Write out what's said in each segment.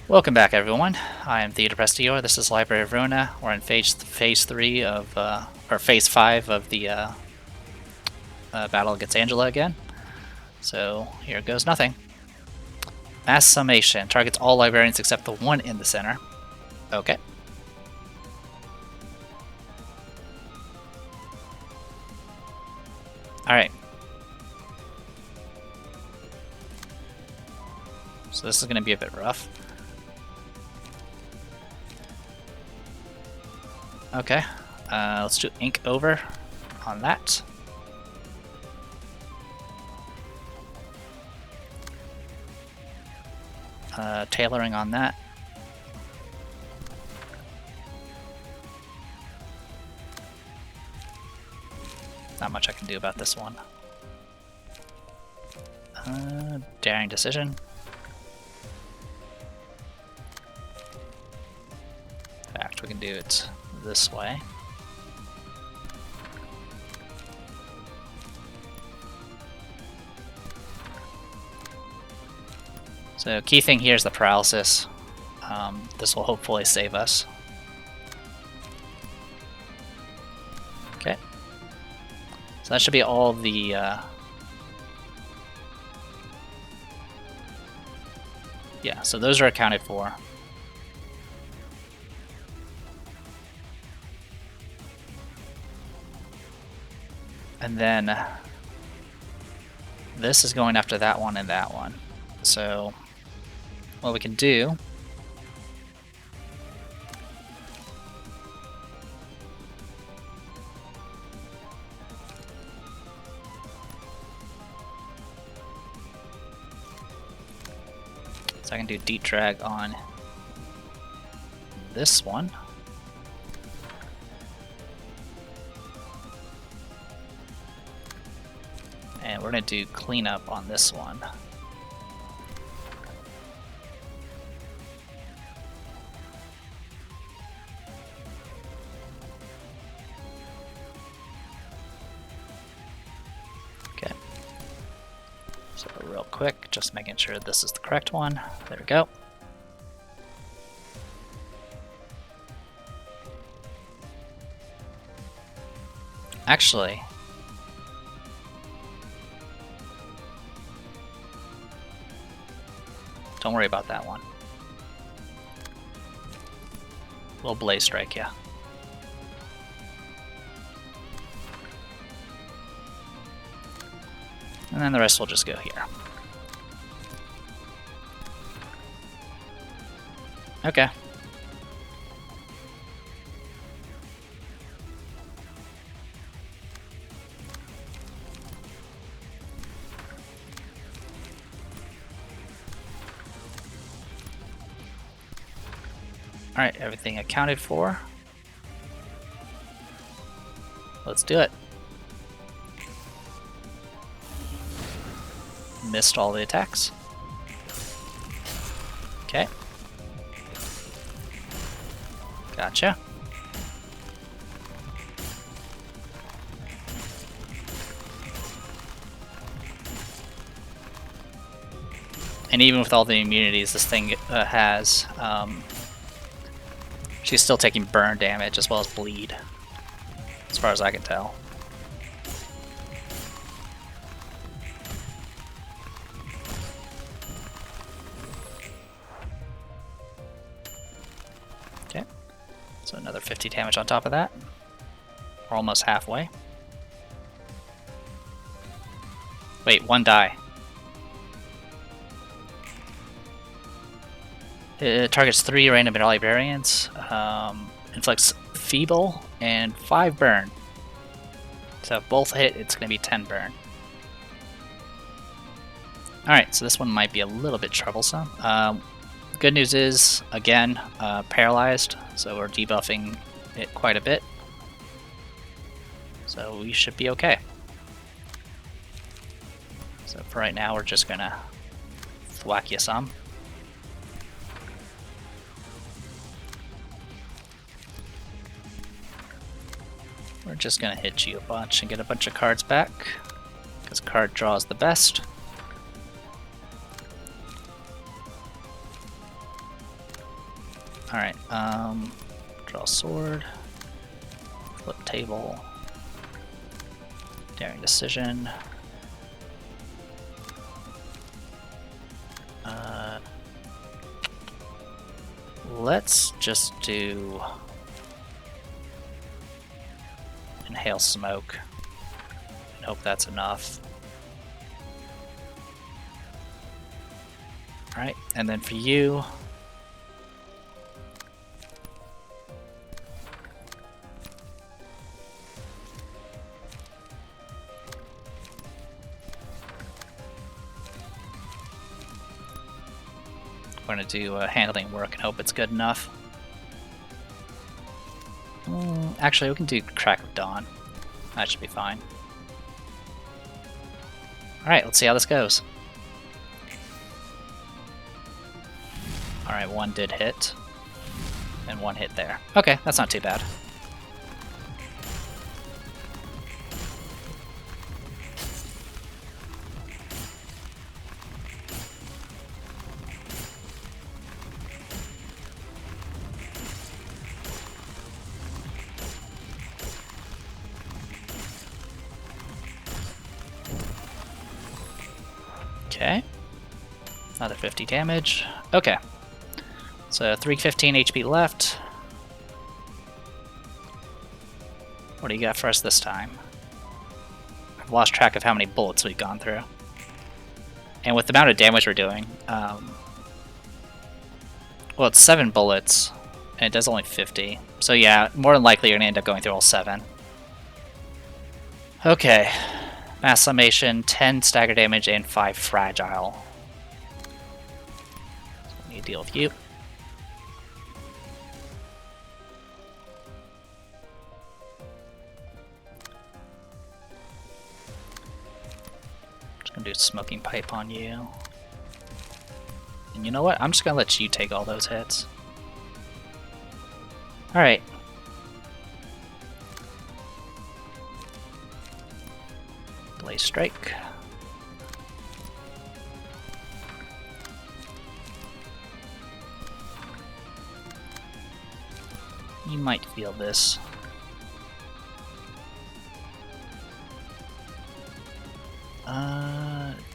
Welcome back, everyone. I am Theodore Prestior. This is Library of Ruina. We're in phase 3 of, or phase 5 of the battle against Angela again. So here goes nothing. Mass summation targets all librarians except the one in the center. Okay. Alright. So this is going to be a bit rough. Okay. Let's do ink over on that. Tailoring on that. Not much I can do about this one. Daring decision. In fact, we can do it this way. So key thing here is the paralysis. This will hopefully save us. Okay. So that should be all the yeah, so those are accounted for. And then this is going after that one and that one. So what we can do so I can do deep drag on this one. And we're going to do cleanup on this one. Okay. So real quick, just making sure this is the correct one. There we go. Actually, don't worry about that one. We'll blaze strike, yeah. And then the rest will just go here. Okay. Alright, everything accounted for. Let's do it. Missed all the attacks. Okay. Gotcha. And even with all the immunities this thing has, she's still taking burn damage as well as bleed, as far as I can tell. Okay, so another 50 damage on top of that. We're almost halfway. Wait, one die. It targets 3 random librarians, inflicts feeble and 5 burn. So if both hit, it's going to be 10 burn. Alright, so this one might be a little bit troublesome. Good news is, again, paralyzed, so we're debuffing it quite a bit. So we should be okay. So for right now, we're just going to thwack you some. We're just going to hit you a bunch and get a bunch of cards back, because card draw is the best. Alright, draw sword, flip table, daring decision. Let's just do inhale smoke and hope that's enough. Alright, and then for you, we're going to do handling work and hope it's good enough. Actually, we can do Crack of Dawn. That should be fine. Alright, let's see how this goes. Alright, one did hit. And one hit there. Okay, that's not too bad. Okay. Another 50 damage. Okay. So 315 HP left. What do you got for us this time? I've lost track of how many bullets we've gone through. And with the amount of damage we're doing, well, it's 7 bullets, and it does only 50. So yeah, more than likely you're going to end up going through all 7. Okay. Mass summation, 10 stagger damage, and 5 fragile. So we need to deal with you. Just gonna do smoking pipe on you. And you know what? I'm just gonna let you take all those hits. Alright. Blaze Strike. You might feel this.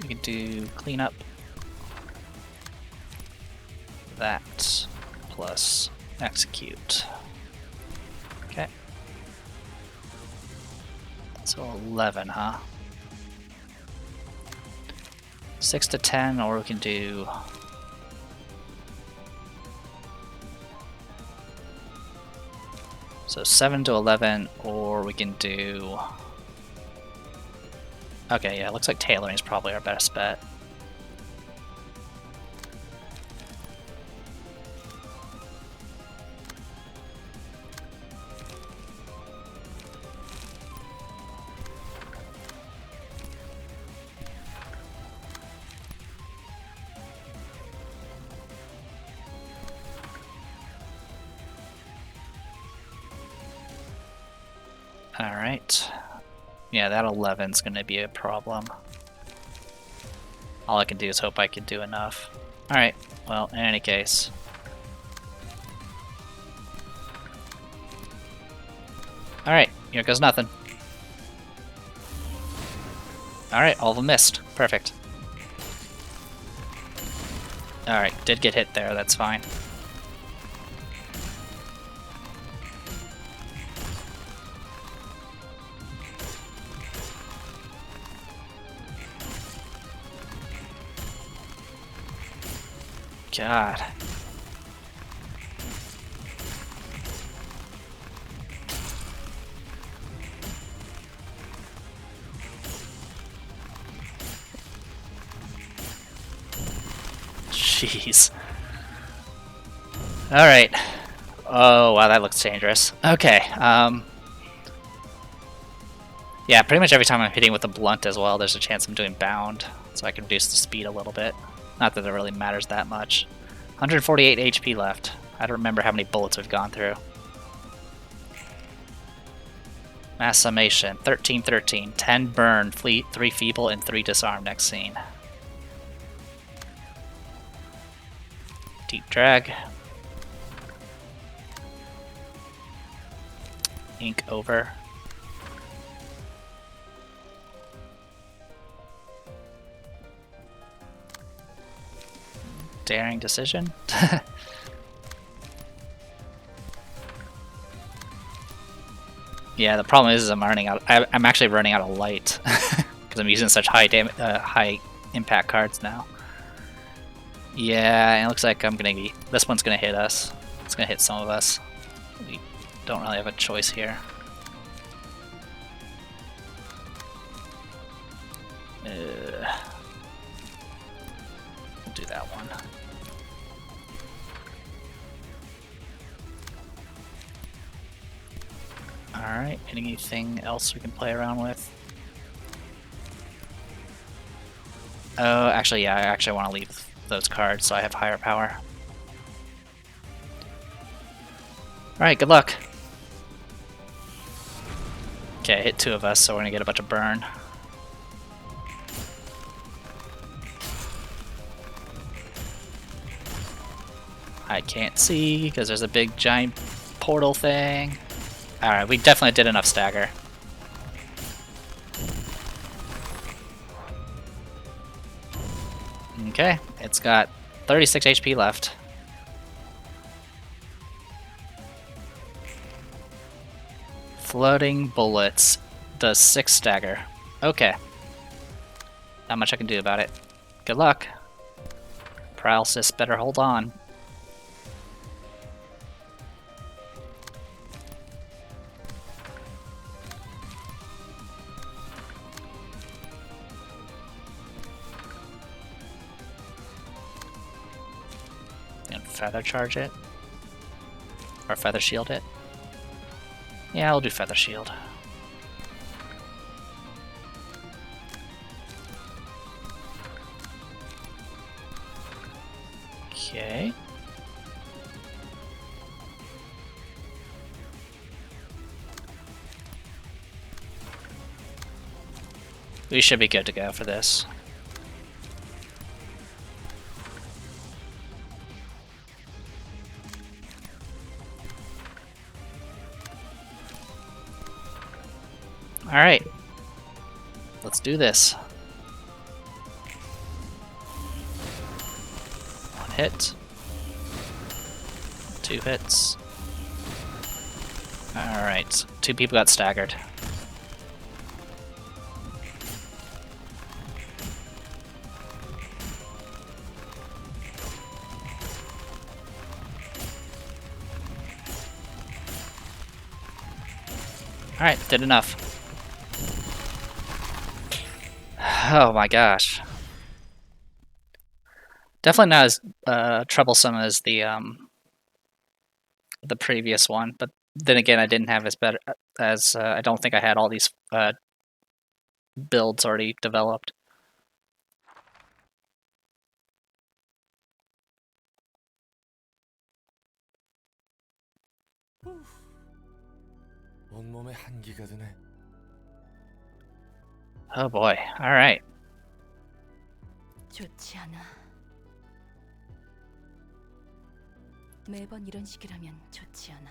We could do cleanup. That plus execute. Okay. So 11, huh? 6 to 10, or we can do... So 7 to 11, or we can do... Okay, yeah, it looks like tailoring is probably our best bet. Alright. Yeah, that 11's gonna be a problem. All I can do is hope I can do enough. Alright, well, in any case. Alright, here goes nothing. Alright, all of them missed. Perfect. Alright, did get hit there, that's fine. God. Jeez. Alright. Oh, wow, that looks dangerous. Okay, yeah, pretty much every time I'm hitting with a blunt as well, there's a chance I'm doing bound, so I can reduce the speed a little bit. Not that it really matters that much. 148 HP left. I don't remember how many bullets we've gone through. Mass summation, 13-13. 10 burn, 3 feeble, and 3 disarm next scene. Deep drag. ink over. Daring decision. Yeah, the problem is I'm running out. I'm actually running out of light because I'm using such high impact cards now. Yeah, it looks like I'm gonna be. This one's gonna hit us. It's gonna hit some of us. We don't really have a choice here. We'll do that one. Alright, anything else we can play around with? Oh, actually, yeah, I actually want to leave those cards so I have higher power. Alright, good luck. Okay, hit 2 of us, so we're gonna get a bunch of burn. I can't see because there's a big giant portal thing. Alright, we definitely did enough stagger. Okay, it's got 36 HP left. Floating bullets does 6 stagger. Okay. Not much I can do about it. Good luck. Paralysis better hold on. And feather charge it. Or feather shield it. Yeah, I'll do feather shield. Okay. We should be good to go for this. Alright. Let's do this. 1 hit. 2 hits. Alright, 2 people got staggered. Alright, did enough. Oh my gosh. Definitely not as troublesome as the previous one, but then again, I didn't have as better as I don't think I had all these builds already developed. 온몸에 한기가 드네. Oh boy. All right. 좋지 않아. 매번 이런 식이라면 좋지 않아.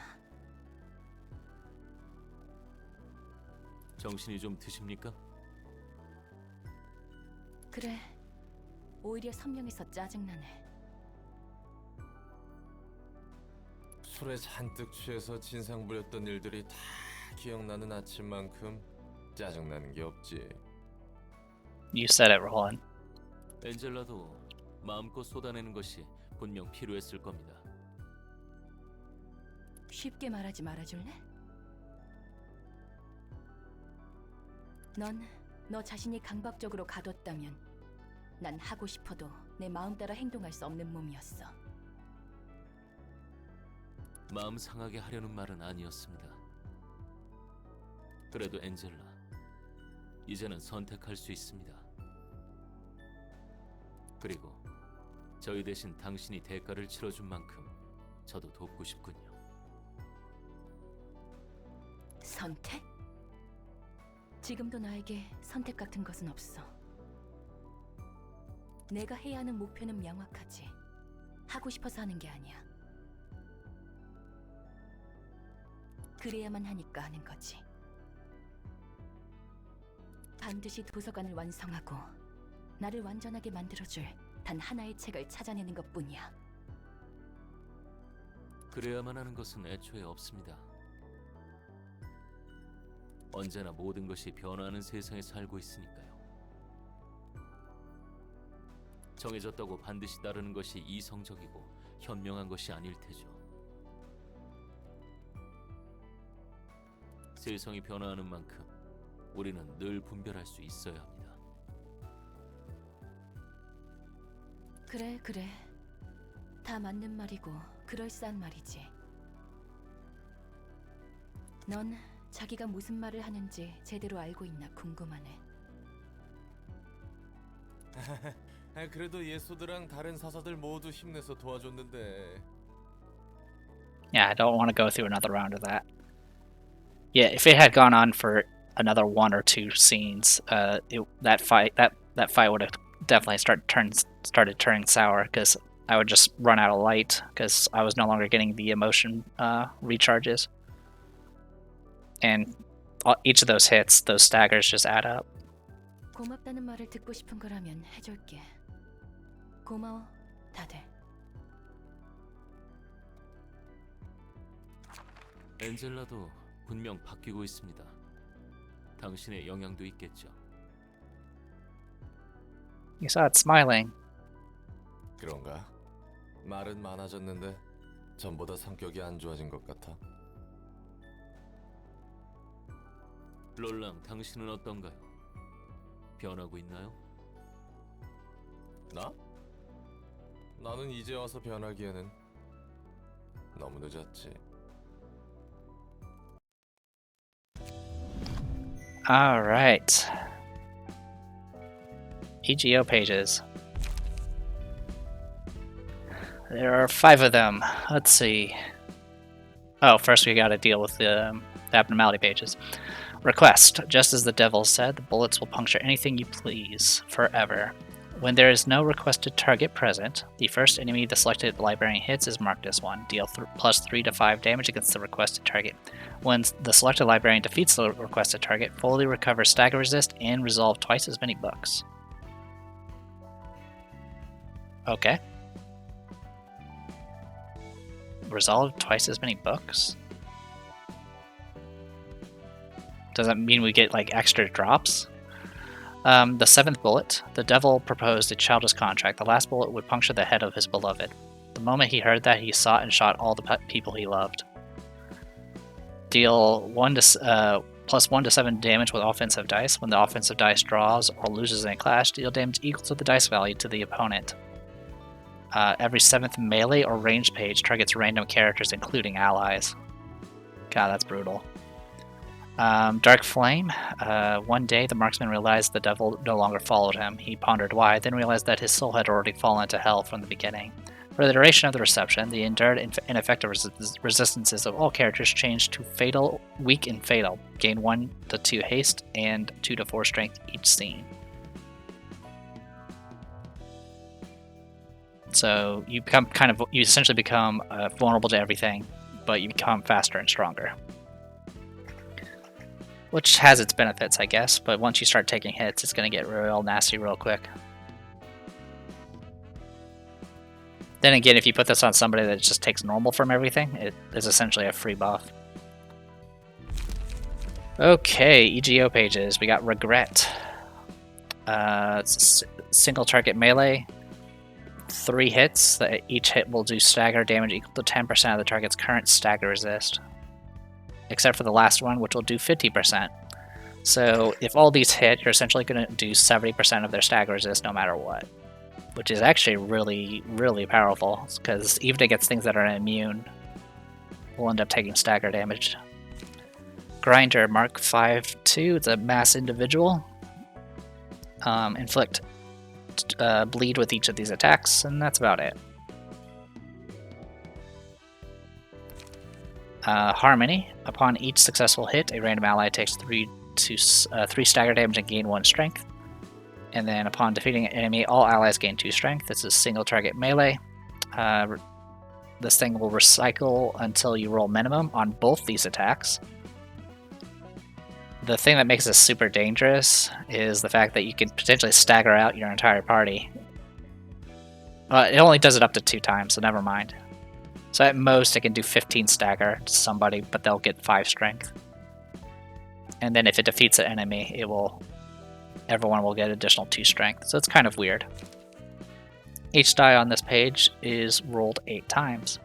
정신이 좀 드십니까? 그래. 오히려 선명해서 짜증나네. 술에 잔뜩 취해서 진상 부렸던 일들이 다 기억나는 아침만큼 짜증나는 게 없지. You said it, Roland. 엔젤라도 마음껏 쏟아내는 것이 분명 필요했을 겁니다. 쉽게 말하지 말아줄래? 넌 너 자신이 강박적으로 가뒀다면 난 하고 싶어도 내 마음 따라 행동할 수 없는 몸이었어. 마음 상하게 하려는 말은 아니었습니다. 그래도 엔젤라, 이제는 선택할 수 있습니다. 그리고 저희 대신 당신이 대가를 치러준 만큼 저도 돕고 싶군요. 선택? 지금도 나에게 선택 같은 것은 없어. 내가 해야 하는 목표는 명확하지. 하고 싶어서 하는 게 아니야. 그래야만 하니까 하는 거지. 반드시 도서관을 완성하고 나를 완전하게 만들어줄 단 하나의 책을 찾아내는 것뿐이야. 그래야만 하는 것은 애초에 없습니다. 언제나 모든 것이 변화하는 세상에 살고 있으니까요. 정해졌다고 반드시 따르는 것이 이성적이고 현명한 것이 아닐 테죠. 세상이 변화하는 만큼 우리는 늘 분별할 수 있어야 합니다. 그래. 다 맞는 말이고 그럴싸한 말이지. 넌 자기가 무슨 말을 하는지 제대로 알고 있나 궁금하네. 그래도 예소드랑 다른 사사들 모두 힘내서 도와줬는데. Yeah, I don't want to go through another round of that. Yeah, if it had gone on for another 1 or 2 scenes, that fight would have definitely started turning sour because I would just run out of light because I was no longer getting the emotion recharges, and each of those hits, those staggers, just add up. 고맙다는 말을 듣고 싶은 거라면 해줄게. 고마워, 다들. 엔젤라도 분명 바뀌고 있습니다. 당신의 영향도 있겠죠. You saw it smiling. 그런가? 말은 많아졌는데 전보다 성격이 안 좋아진 것 같아. 롤랑, 당신은 어떤가요? 변하고 있나요? 나? 나는 이제 와서 변하기에는 너무 늦었지. All right. EGO pages. There are 5 of them. Let's see. Oh, first we gotta deal with the abnormality pages. Request. Just as the devil said, the bullets will puncture anything you please, forever. When there is no requested target present, the first enemy the selected librarian hits is marked as 1. Deal plus 3 to 5 damage against the requested target. When the selected librarian defeats the requested target, fully recover stagger resist and resolve twice as many books. Okay. Resolve twice as many books? Does that mean we get like extra drops? The 7th bullet. The devil proposed a childish contract. The last bullet would puncture the head of his beloved. The moment he heard that, he sought and shot all the people he loved. Deal plus 1 to 7 damage with offensive dice. When the offensive dice draws or loses in a clash, deal damage equal to the dice value to the opponent. Every 7th melee or ranged page targets random characters, including allies. God, that's brutal. Dark Flame. One day, the marksman realized the devil no longer followed him. He pondered why, then realized that his soul had already fallen to hell from the beginning. For the duration of the reception, the endured and ineffective resistances of all characters changed to fatal, weak, and fatal. Gain 1 to 2 haste and 2 to 4 strength each scene. So you become you essentially become vulnerable to everything, but you become faster and stronger. Which has its benefits, I guess, but once you start taking hits, it's going to get real nasty real quick. Then again, if you put this on somebody that just takes normal from everything, it is essentially a free buff. Okay, EGO pages. We got Regret. It's a single target melee. 3 hits. Each hit will do stagger damage equal to 10% of the target's current stagger resist. Except for the last one, which will do 50%. So if all these hit, you're essentially going to do 70% of their stagger resist no matter what. Which is actually really, really powerful, because even against things that are immune, we'll end up taking stagger damage. Grinder, Mark 5-2, it's a mass individual. Inflict bleed with each of these attacks, and that's about it. Harmony. Upon each successful hit, a random ally takes 3 stagger damage and gain 1 strength. And then upon defeating an enemy, all allies gain 2 strength. This is single target melee. This thing will recycle until you roll minimum on both these attacks. The thing that makes this super dangerous is the fact that you can potentially stagger out your entire party. It only does it up to 2 times, so never mind. So at most it can do 15 stagger to somebody, but they'll get 5 strength. And then if it defeats an enemy, everyone will get additional 2 strength. So it's kind of weird. Each die on this page is rolled 8 times.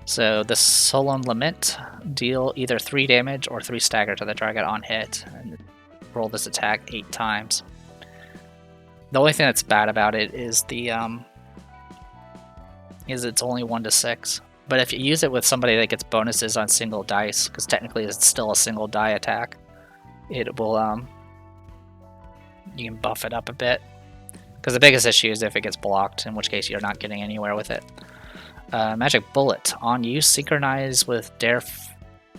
So the Sullen Lament, deal either 3 damage or 3 stagger to the target on hit, and roll this attack 8 times. The only thing that's bad about it is it's only 1 to 6. But if you use it with somebody that gets bonuses on single dice, because technically it's still a single die attack, it will you can buff it up a bit. Because the biggest issue is if it gets blocked, in which case you're not getting anywhere with it. Magic Bullet. On use, synchronize with Dare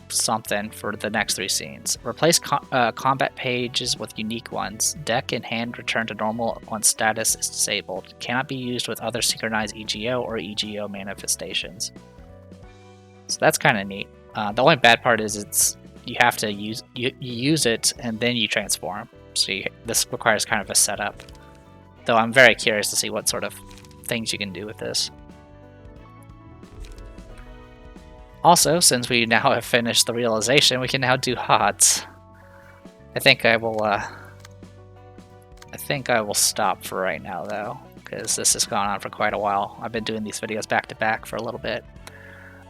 something for the next 3 scenes. Replace combat pages with unique ones. Deck and hand return to normal once status is disabled. Cannot be used with other synchronized EGO or EGO manifestations. So that's kind of neat. The only bad part is you have to use it and then you transform. So this requires kind of a setup. Though I'm very curious to see what sort of things you can do with this. Also, since we now have finished the realization, we can now do HOTS. I think I will stop for right now though, because this has gone on for quite a while. I've been doing these videos back to back for a little bit.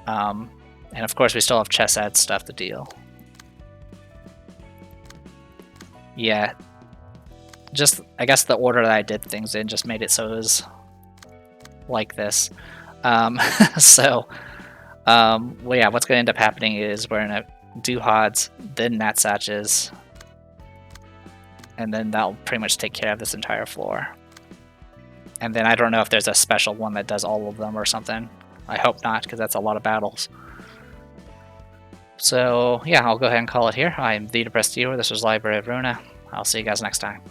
And of course we still have chess ad stuff to deal. Yeah. I guess the order that I did things in just made it so it was like this. Well, yeah, what's going to end up happening is we're going to do HODs, then Natsatches, and then that'll pretty much take care of this entire floor. And then I don't know if there's a special one that does all of them or something. I hope not, because that's a lot of battles. So, yeah, I'll go ahead and call it here. I'm the Depressed Viewer. This was Library of Ruina. I'll see you guys next time.